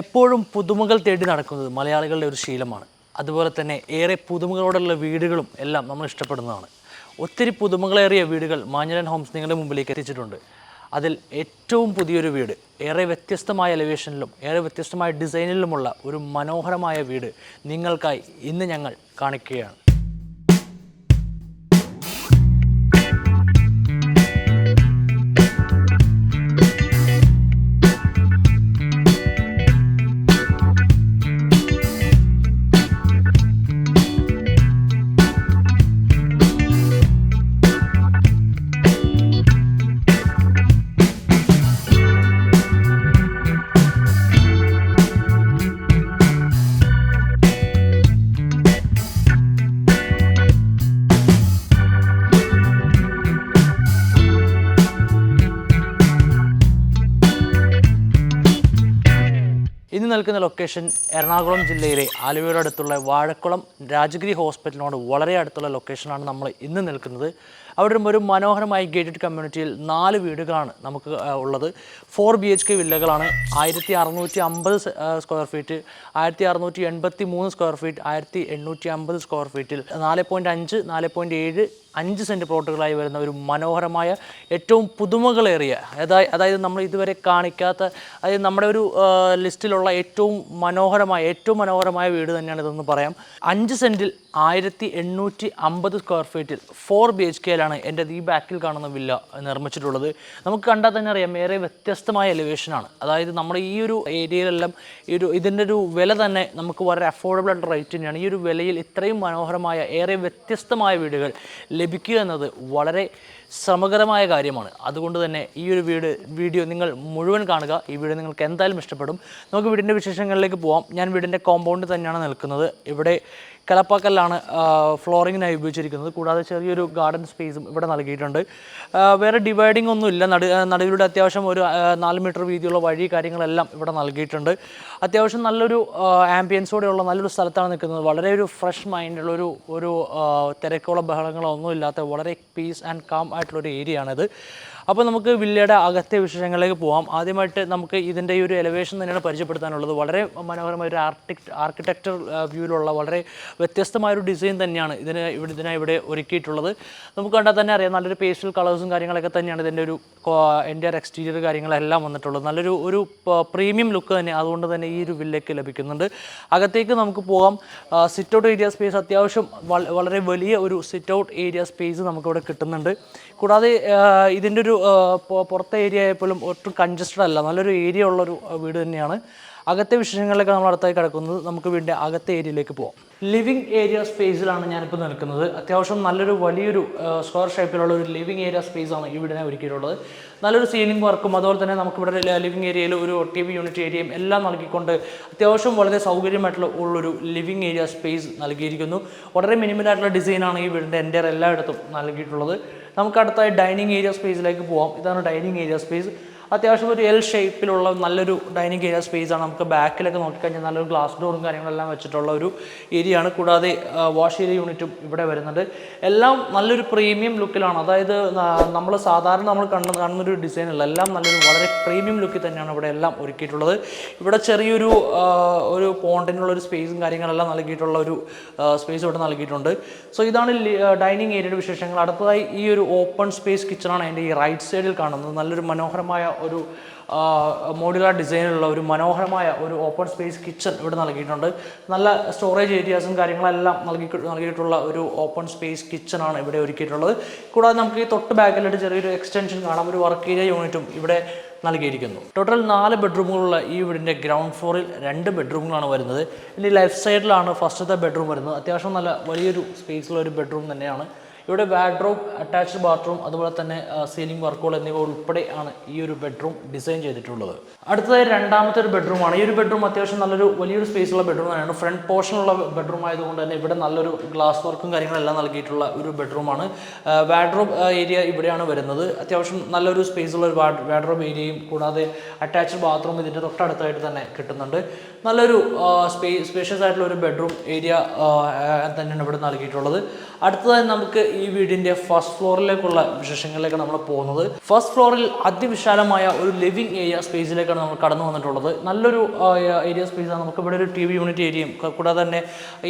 എപ്പോഴും പുതുമകൾ തേടി നടക്കുന്നത് മലയാളികളുടെ ഒരു ശീലമാണ്. അതുപോലെ തന്നെ ഏറെ പുതുമകളോടുള്ള വീടുകളും എല്ലാം നമ്മൾ ഇഷ്ടപ്പെടുന്നതാണ്. ഒത്തിരി പുതുമകളേറിയ വീടുകൾ മാഞ്ഞിലൻ ഹോംസ് നിങ്ങളുടെ മുമ്പിലേക്ക് എത്തിച്ചിട്ടുണ്ട്. അതിൽ ഏറ്റവും പുതിയൊരു വീട്, ഏറെ വ്യത്യസ്തമായ എലിവേഷനിലും ഏറെ വ്യത്യസ്തമായ ഡിസൈനിലുമുള്ള ഒരു മനോഹരമായ വീട് നിങ്ങൾക്കായി ഇന്ന് ഞങ്ങൾ കാണിക്കുകയാണ്. ഇന്ന് നിൽക്കുന്ന ലൊക്കേഷൻ എറണാകുളം ജില്ലയിലെ ആലുവയുടെ അടുത്തുള്ള വാഴക്കുളം രാജഗിരി ഹോസ്പിറ്റലിനോട് വളരെ അടുത്തുള്ള ലൊക്കേഷനാണ് നമ്മൾ ഇന്ന് നിൽക്കുന്നത്. അവിടെ ഒരു മനോഹരമായ ഗേറ്റഡ് കമ്മ്യൂണിറ്റിയിൽ 4 വീടുകളാണ് നമുക്ക് ഉള്ളത്. 4 BHK വില്ലകളാണ്. 1650 square feet, 1683 square feet, 1850 square ഫീറ്റിൽ 4.5, 4.7, 5 സെൻറ്റ് പ്ലോട്ടുകളായി വരുന്ന ഒരു മനോഹരമായ ഏറ്റവും പുതുമകളേറിയ അതായത് നമ്മൾ ഇതുവരെ കാണിക്കാത്ത, അതായത് നമ്മുടെ ഒരു ലിസ്റ്റിലുള്ള ഏറ്റവും മനോഹരമായ വീട് തന്നെയാണ് ഇതെന്ന് പറയാം. 5 സെൻറ്റിൽ 1850 സ്ക്വയർ ഫീറ്റിൽ 4 BHKയിലാണ് എൻ്റെ ഈ ബാക്കിൽ കാണുന്ന വില്ല നിർമ്മിച്ചിട്ടുള്ളത്. നമുക്ക് കണ്ടാൽ തന്നെ അറിയാം, ഏറെ വ്യത്യസ്തമായ എലിവേഷനാണ്. അതായത് നമ്മുടെ ഈ ഒരു ഏരിയയിലെല്ലാം ഇതിൻ്റെ ഒരു വില തന്നെ നമുക്ക് വളരെ അഫോർഡബിൾ ആയിട്ടുള്ള റേറ്റ് തന്നെയാണ്. ഈ ഒരു വിലയിൽ ഇത്രയും മനോഹരമായ ഏറെ വ്യത്യസ്തമായ വീടുകൾ ലഭിക്കുക എന്നത് വളരെ ശ്രമകരമായ കാര്യമാണ്. അതുകൊണ്ട് തന്നെ ഈ ഒരു വീഡിയോ നിങ്ങൾ മുഴുവൻ കാണുക. ഈ വീഡിയോ നിങ്ങൾക്ക് എന്തായാലും ഇഷ്ടപ്പെടും. നമുക്ക് വീടിൻ്റെ വിശേഷങ്ങളിലേക്ക് പോകാം. ഞാൻ വീടിൻ്റെ കോമ്പൗണ്ടിൽ തന്നെയാണ് നിൽക്കുന്നത്. ഇവിടെ കലപ്പാക്കല്ലാണ് ഫ്ലോറിങ്ങിനായി ഉപയോഗിച്ചിരിക്കുന്നത്. കൂടാതെ ചെറിയൊരു ഗാർഡൻ സ്പേസും ഇവിടെ നൽകിയിട്ടുണ്ട്. വേറെ ഡിവൈഡിംഗ് ഒന്നുമില്ല. നടുവിലൂടെ അത്യാവശ്യം ഒരു 4 മീറ്റർ വീതിയുള്ള വഴി കാര്യങ്ങളെല്ലാം ഇവിടെ നൽകിയിട്ടുണ്ട്. അത്യാവശ്യം നല്ലൊരു ആംബിയൻസോടെയുള്ള നല്ലൊരു സ്ഥലത്താണ് നിൽക്കുന്നത്. വളരെ ഒരു ഫ്രഷ് മൈൻഡുള്ള ഒരു തിരക്കുള്ള ബഹളങ്ങളോ ഒന്നും ഇല്ലാത്ത വളരെ പീസ് ആൻഡ് കാം ആയിട്ടുള്ളൊരു ഏരിയ ആണിത്. അപ്പോൾ നമുക്ക് വില്ലയുടെ അകത്തെ വിശേഷങ്ങളിലേക്ക് പോകാം. ആദ്യമായിട്ട് നമുക്ക് ഇതിൻ്റെ ഈ ഒരു എലിവേഷൻ തന്നെയാണ് പരിചയപ്പെടുത്താനുള്ളത്. വളരെ മനോഹരമായ ഒരു ആർക്കിടെക്ചർ വ്യൂവിലുള്ള വളരെ വ്യത്യസ്തമായൊരു ഡിസൈൻ തന്നെയാണ് ഇവിടെ ഒരുക്കിയിട്ടുള്ളത്. നമുക്ക് കണ്ടാൽ തന്നെ അറിയാം, നല്ലൊരു പേസ്റ്റൽ കളേഴ്സും കാര്യങ്ങളൊക്കെ തന്നെയാണ് ഇതിൻ്റെ ഒരു എൻ്റെ എക്സ്റ്റീരിയർ കാര്യങ്ങളെല്ലാം വന്നിട്ടുള്ളത്. നല്ലൊരു പ്രീമിയം ലുക്ക് തന്നെ അതുകൊണ്ട് തന്നെ ഈ ഒരു വില്ലയ്ക്ക് ലഭിക്കുന്നുണ്ട്. അകത്തേക്ക് നമുക്ക് പോകാം. സിറ്റ് ഔട്ട് ഏരിയ സ്പേസ് അത്യാവശ്യം വളരെ വലിയ ഒരു സിറ്റ് ഔട്ട് ഏരിയ സ്പേസ് നമുക്കിവിടെ കിട്ടുന്നുണ്ട്. കൂടാതെ ഇതിൻ്റെ ഒരു പുറത്തെ ഏരിയ ആയപ്പോലും ഒട്ടും കൺജസ്റ്റഡ് അല്ല, നല്ലൊരു ഏരിയ ഉള്ളൊരു വീട് തന്നെയാണ്. അകത്തെ വിശേഷങ്ങളിലൊക്കെ നമ്മൾ അടുത്തായി കിടക്കുന്നത്. നമുക്ക് വീടിൻ്റെ അകത്തെ ഏരിയയിലേക്ക് പോകാം. ലിവിങ് ഏരിയ സ്പേസിലാണ് ഞാനിപ്പോൾ നിൽക്കുന്നത്. അത്യാവശ്യം വലിയൊരു സ്ക്വയർ ഷേപ്പിലുള്ള ഒരു ലിവിങ് ഏരിയ സ്പേസാണ് ഇവിടെ ഒരുക്കിയിട്ടുള്ളത്. നല്ലൊരു സീലിംഗ് വർക്കും അതുപോലെ തന്നെ നമുക്കിവിടെ ലിവിങ് ഏരിയയിൽ ഒരു TV യൂണിറ്റ് ഏരിയയും എല്ലാം നൽകിക്കൊണ്ട് അത്യാവശ്യം വളരെ സൗകര്യമായിട്ടുള്ളൊരു ലിവിങ് ഏരിയ സ്പേസ് നൽകിയിരിക്കുന്നു. വളരെ മിനിമലായിട്ടുള്ള ഡിസൈനാണ് ഈ വീടിൻ്റെ എൻ്റെ എല്ലായിടത്തും നൽകിയിട്ടുള്ളത്. നമുക്ക് അടുത്തായി ഡൈനിങ് ഏരിയ സ്പേസിലേക്ക് പോകാം. ഇതാണ് ഡൈനിങ് ഏരിയ സ്പേസ്. അത്യാവശ്യം ഒരു L ഷേപ്പിലുള്ള നല്ലൊരു ഡൈനിങ് ഏരിയ സ്പേസാണ്. നമുക്ക് ബാക്കിലൊക്കെ നോക്കിക്കഴിഞ്ഞാൽ നല്ലൊരു ഗ്ലാസ് ഡോറും കാര്യങ്ങളെല്ലാം വെച്ചിട്ടുള്ള ഒരു ഏരിയയാണ്. കൂടാതെ വാഷ് ഏരിയ യൂണിറ്റും ഇവിടെ വരുന്നുണ്ട്. എല്ലാം നല്ലൊരു പ്രീമിയം ലുക്കിലാണ്. അതായത് നമ്മൾ സാധാരണ കാണുന്നൊരു ഡിസൈനല്ല, എല്ലാം നല്ലൊരു വളരെ പ്രീമിയം ലുക്കിൽ തന്നെയാണ് ഇവിടെ എല്ലാം ഒരുക്കിയിട്ടുള്ളത്. ഇവിടെ ചെറിയൊരു പോണ്ടിനുള്ളൊരു സ്പേസും കാര്യങ്ങളെല്ലാം നൽകിയിട്ടുള്ള ഒരു സ്പേസ് ഇവിടെ നൽകിയിട്ടുണ്ട്. സോ ഇതാണ് ഡൈനിങ് ഏരിയയുടെ വിശേഷങ്ങൾ. അടുത്തതായി ഈ ഒരു ഓപ്പൺ സ്പേസ് കിച്ചണാണ് എൻ്റെ ഈ റൈറ്റ് സൈഡിൽ കാണുന്നത്. നല്ലൊരു മനോഹരമായ ഒരു മോഡുലാർ ഡിസൈനിലുള്ള ഒരു മനോഹരമായ ഒരു ഓപ്പൺ സ്പേസ് കിച്ചൺ ഇവിടെ നൽകിയിട്ടുണ്ട്. നല്ല സ്റ്റോറേജ് ഏരിയാസും കാര്യങ്ങളെല്ലാം നൽകിയിട്ടുള്ള ഒരു ഓപ്പൺ സ്പേസ് കിച്ചണാണ് ഇവിടെ ഒരുക്കിയിട്ടുള്ളത്. കൂടാതെ നമുക്ക് ഈ തൊട്ട് ബാക്കിലായിട്ട് ചെറിയൊരു എക്സ്റ്റൻഷൻ കാണാം. ഒരു വർക്ക് ഏരിയ യൂണിറ്റും ഇവിടെ നൽകിയിരിക്കുന്നു. ടോട്ടൽ 4 ബെഡ്റൂമുകളുള്ള ഈ വീടിൻ്റെ ഗ്രൗണ്ട് ഫ്ലോറിൽ 2 ബെഡ്റൂമുകളാണ് വരുന്നത്. ഇനി ലെഫ്റ്റ് സൈഡിലാണ് ഫസ്റ്റത്തെ ബെഡ്റൂം വരുന്നത്. അത്യാവശ്യം നല്ല വലിയൊരു സ്പേസുള്ള ഒരു ബെഡ്റൂം തന്നെയാണ്. ഇവിടെ വാർഡ്രോബ്, അറ്റാച്ച്ഡ് ബാത്റൂം, അതുപോലെ തന്നെ സീലിംഗ് വർക്കുകൾ എന്നിവ ഉൾപ്പെടെ ആണ് ഈ ഒരു ബെഡ്റൂം ഡിസൈൻ ചെയ്തിട്ടുള്ളത്. അടുത്തതായി രണ്ടാമത്തെ ഒരു ബെഡ്റൂമാണ്. ഈ ഒരു ബെഡ്റൂം അത്യാവശ്യം വലിയൊരു സ്പേസുള്ള ബെഡ്റൂം തന്നെയാണ്. ഫ്രണ്ട് പോർഷനുള്ള ബെഡ്റൂം ആയതുകൊണ്ട് തന്നെ ഇവിടെ നല്ലൊരു ഗ്ലാസ് വർക്കും കാര്യങ്ങളെല്ലാം നൽകിയിട്ടുള്ള ഒരു ബെഡ്റൂമാണ്. വാർഡ്രോബ് ഏരിയ ഇവിടെയാണ് വരുന്നത്. അത്യാവശ്യം നല്ലൊരു സ്പേസുള്ള ഒരു വാർഡ്രോബ് ഏരിയയും കൂടാതെ അറ്റാച്ച്ഡ് ബാത്റൂം ഇതിൻ്റെ തൊട്ടടുത്തായിട്ട് തന്നെ കിട്ടുന്നുണ്ട്. നല്ലൊരു സ്പേഷ്യസ് ആയിട്ടുള്ള ഒരു ബെഡ്റൂം ഏരിയ തന്നെയാണ് ഇവിടെ നൽകിയിട്ടുള്ളത്. അടുത്തതായി നമുക്ക് ഈ വീടിൻ്റെ ഫസ്റ്റ് ഫ്ലോറിലേക്കുള്ള വിശേഷങ്ങളിലേക്കാണ് നമ്മൾ പോകുന്നത്. ഫസ്റ്റ് ഫ്ലോറിൽ അതിവിശാലമായ ഒരു ലിവിംഗ് ഏരിയ സ്പേസിലേക്കാണ് നമ്മൾ കടന്നു വന്നിട്ടുള്ളത്. നല്ലൊരു ഏരിയ സ്പേസാണ്. നമുക്ക് ഇവിടെ ഒരു TV യൂണിറ്റ് ഏരിയയും കൂടാതെ തന്നെ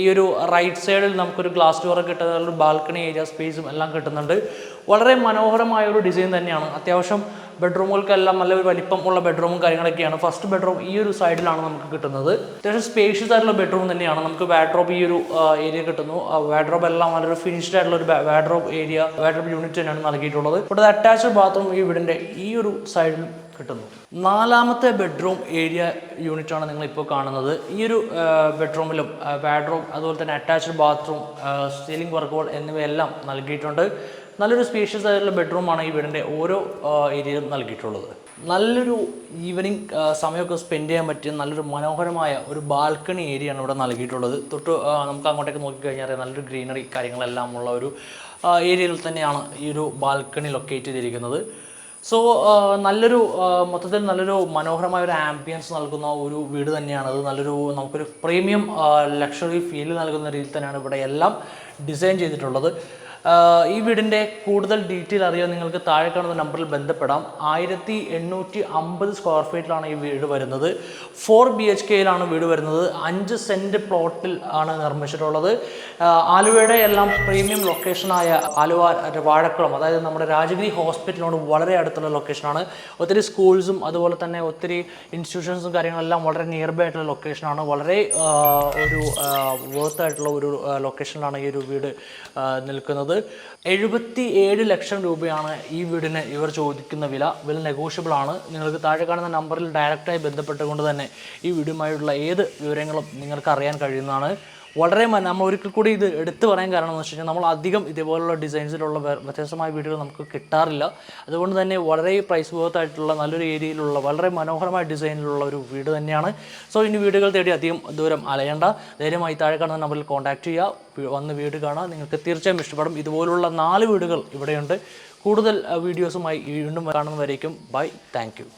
ഈ ഒരു റൈറ്റ് സൈഡിൽ നമുക്കൊരു ഗ്ലാസ് ഡോറൊക്കെ കിട്ടുന്ന ഒരു ബാൽക്കണി ഏരിയ സ്പേസും എല്ലാം കിട്ടുന്നുണ്ട്. വളരെ മനോഹരമായ ഒരു ഡിസൈൻ തന്നെയാണ്. അത്യാവശ്യം ബെഡ്റൂമുകൾക്കെല്ലാം നല്ലൊരു വലിപ്പം ഉള്ള ബെഡ്റൂമും കാര്യങ്ങളൊക്കെയാണ്. ഫസ്റ്റ് ബെഡ്റൂം ഈ ഒരു സൈഡിലാണ് നമുക്ക് കിട്ടുന്നത്. അത്യാവശ്യം സ്പേഷ്യസ് ആയിട്ടുള്ള ബെഡ്റൂം തന്നെയാണ്. നമുക്ക് വാഡ്രോബ് ഈ ഒരു ഏരിയ കിട്ടുന്നു. വാഡ്രോബ് എല്ലാം നല്ലൊരു ഫിനിഷ്ഡ് ആയിട്ടുള്ള ഒരു വാഡ്രോബ് ഏരിയ, വാഡ്രോബ് യൂണിറ്റ് തന്നെയാണ് നൽകിയിട്ടുള്ളത്. ഇവിടെ അറ്റാച്ച്ഡ് ബാത്റൂം ഈ വീടിൻ്റെ ഈ ഒരു സൈഡിൽ കിട്ടുന്നു. നാലാമത്തെ ബെഡ്റൂം ഏരിയ യൂണിറ്റ് ആണ് നിങ്ങൾ ഇപ്പോൾ കാണുന്നത്. ഈ ഒരു ബെഡ്റൂമിലും വാഡ്രോബ് അതുപോലെ തന്നെ അറ്റാച്ച്ഡ് ബാത്റൂം, സീലിംഗ് വർക്കുകൾ എന്നിവയെല്ലാം നൽകിയിട്ടുണ്ട്. നല്ലൊരു സ്പേഷ്യസ് ആയിട്ടുള്ള ബെഡ്റൂമാണ് ഈ വീടിൻ്റെ ഓരോ ഏരിയയിലും നൽകിയിട്ടുള്ളത്. നല്ലൊരു ഈവനിങ് സമയമൊക്കെ സ്പെൻഡ് ചെയ്യാൻ പറ്റിയ നല്ലൊരു മനോഹരമായ ഒരു ബാൽക്കണി ഏരിയയാണ് ഇവിടെ നൽകിയിട്ടുള്ളത്. തൊട്ട് നമുക്ക് അങ്ങോട്ടേക്ക് നോക്കിക്കഴിഞ്ഞാൽ നല്ലൊരു ഗ്രീനറി കാര്യങ്ങളെല്ലാം ഉള്ള ഒരു ഏരിയയിൽ തന്നെയാണ് ഈ ഒരു ബാൽക്കണി ലൊക്കേറ്റ് ചെയ്തിരിക്കുന്നത്. സോ നല്ലൊരു മൊത്തത്തിൽ നല്ലൊരു മനോഹരമായ ഒരു ആംബിയൻസ് നൽകുന്ന ഒരു വീട് തന്നെയാണത്. നല്ലൊരു നമുക്കൊരു പ്രീമിയം ലക്ഷറി ഫീൽ നൽകുന്ന രീതിയിൽ തന്നെയാണ് ഇവിടെ എല്ലാം ഡിസൈൻ ചെയ്തിട്ടുള്ളത്. ഈ വീടിൻ്റെ കൂടുതൽ ഡീറ്റെയിൽ അറിയാൻ നിങ്ങൾക്ക് താഴെ കാണുന്ന നമ്പറിൽ ബന്ധപ്പെടാം. 1850 സ്ക്വയർ ഫീറ്റിലാണ് ഈ വീട് വരുന്നത്. 4 BHKയിലാണ് വീട് വരുന്നത്. 5 സെൻറ്റ് പ്ലോട്ടിൽ ആണ് നിർമ്മിച്ചിട്ടുള്ളത്. ആലുവയുടെ എല്ലാം പ്രീമിയം ലൊക്കേഷനായ ആലുവ വാഴക്കുളം, അതായത് നമ്മുടെ രാജഗിരി ഹോസ്പിറ്റലിനോട് വളരെ അടുത്തുള്ള ലൊക്കേഷനാണ്. ഒത്തിരി സ്കൂൾസും അതുപോലെ തന്നെ ഒത്തിരി ഇൻസ്റ്റിറ്റ്യൂഷൻസും കാര്യങ്ങളെല്ലാം വളരെ നിയർ ബൈ ആയിട്ടുള്ള ലൊക്കേഷനാണ്. വളരെ ഒരു വർത്ത് ആയിട്ടുള്ള ഒരു ലൊക്കേഷനിലാണ് ഈ ഒരു വീട് നിൽക്കുന്നത്. 77 ലക്ഷം രൂപയാണ് ഈ വീടിന് ഇവർ ചോദിക്കുന്ന വില. നെഗോഷ്യബിൾ ആണ്. നിങ്ങൾക്ക് താഴെ കാണുന്ന നമ്പറിൽ ഡയറക്റ്റായി ബന്ധപ്പെട്ടുകൊണ്ട് തന്നെ ഈ വീടുമായുള്ള ഏത് വിവരങ്ങളും നിങ്ങൾക്ക് അറിയാൻ കഴിയുന്നതാണ്. വളരെ നമ്മൾ ഒരിക്കൽ കൂടി ഇത് എടുത്തു പറയാൻ കാരണം എന്ന് വെച്ച് കഴിഞ്ഞാൽ നമ്മൾ അധികം ഇതേപോലുള്ള ഡിസൈൻസിലുള്ള വ്യത്യസ്തമായ വീടുകൾ നമുക്ക് കിട്ടാറില്ല. അതുകൊണ്ട് തന്നെ വളരെ പ്രൈസ് വർത്തായിട്ടുള്ള നല്ലൊരു ഏരിയയിലുള്ള വളരെ മനോഹരമായ ഡിസൈനിലുള്ള ഒരു വീട് തന്നെയാണ്. സോ ഇനി വീടുകൾ തേടി അധികം ദൂരം അലയണ്ട. ധൈര്യമായി താഴെ കാണുന്ന നമ്പറിൽ കോൺടാക്ട് ചെയ്യുക, വന്ന് വീട് കാണുക. നിങ്ങൾക്ക് തീർച്ചയായും ഇഷ്ടപ്പെടും. ഇതുപോലുള്ള 4 വീടുകൾ ഇവിടെയുണ്ട്. കൂടുതൽ വീഡിയോസുമായി വീണ്ടും കാണുന്നവരേക്കും ബൈ. Thank you.